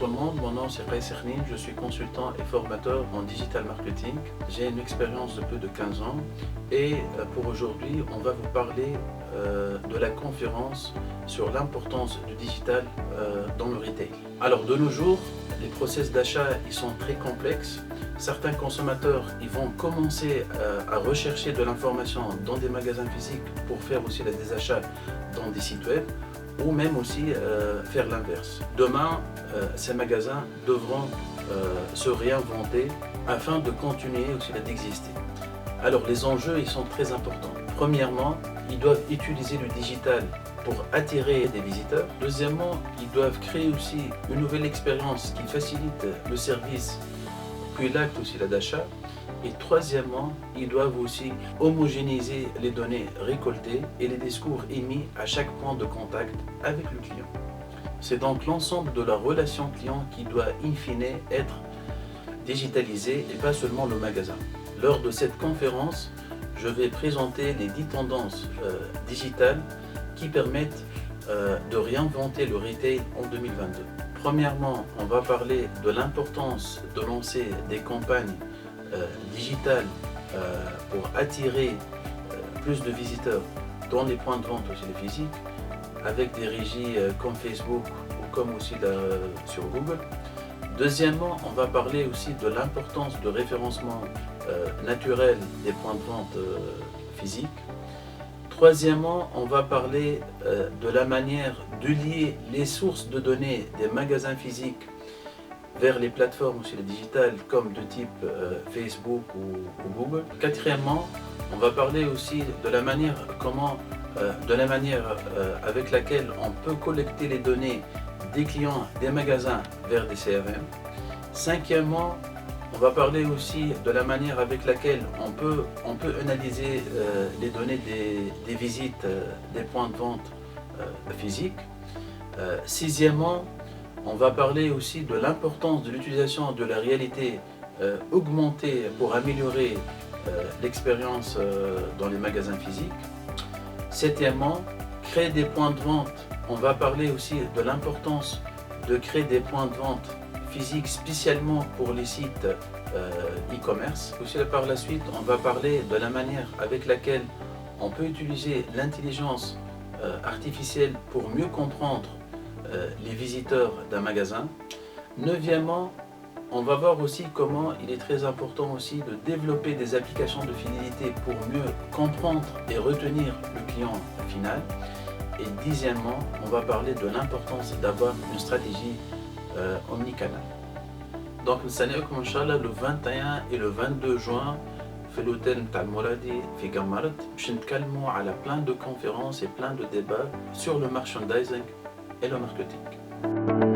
tout le monde, mon nom c'est Ray Sernin, je suis consultant et formateur en digital marketing. J'ai une expérience de plus de 15 ans et pour aujourd'hui, on va vous parler de la conférence sur l'importance du digital dans le retail. Alors de nos jours, les process d'achat ils sont très complexes. Certains consommateurs ils vont commencer à rechercher de l'information dans des magasins physiques pour faire aussi des achats dans des sites web, ou même aussi faire l'inverse. Demain, ces magasins devront se réinventer afin de continuer aussi d'exister. Alors les enjeux ils sont très importants. Premièrement, ils doivent utiliser le digital pour attirer des visiteurs. Deuxièmement, ils doivent créer aussi une nouvelle expérience qui facilite le service, puis l'acte aussi d'achat. Et troisièmement, ils doivent aussi homogénéiser les données récoltées et les discours émis à chaque point de contact avec le client. C'est donc l'ensemble de la relation client qui doit in fine être digitalisé et pas seulement le magasin. Lors de cette conférence, je vais présenter les 10 tendances digitales qui permettent de réinventer le retail en 2022. Premièrement, on va parler de l'importance de lancer des campagnes digitales pour attirer plus de visiteurs dans les points de vente aussi les physiques, avec des régies comme Facebook ou comme aussi sur Google. Deuxièmement, on va parler aussi de l'importance de référencement naturel des points de vente physiques. Troisièmement, on va parler de la manière de lier les sources de données des magasins physiques vers les plateformes aussi les digitales comme de type Facebook ou Google. Quatrièmement, on va parler aussi de la manière avec laquelle on peut collecter les données des clients des magasins vers des CRM. Cinquièmement, on va parler aussi de la manière avec laquelle on peut analyser les données des visites des points de vente physiques. Sixièmement, on va parler aussi de l'importance de l'utilisation de la réalité augmentée pour améliorer l'expérience dans les magasins physiques. Septièmement, créer des points de vente. On va parler aussi de l'importance de créer des points de vente physiques spécialement pour les sites e-commerce. Aussi par la suite, on va parler de la manière avec laquelle on peut utiliser l'intelligence artificielle pour mieux comprendre les visiteurs d'un magasin. Neuvièmement, on va voir aussi comment il est très important aussi de développer des applications de fidélité pour mieux comprendre et retenir le client final. Et dixièmement, on va parler de l'importance d'avoir une stratégie omnicanal. Donc, nous Inch'Allah le 21 et le 22 juin في l'hôtel نتاع المولادي في قمرت باش نتكلموا على plein de conférences et plein de débats sur le merchandising et le marketing.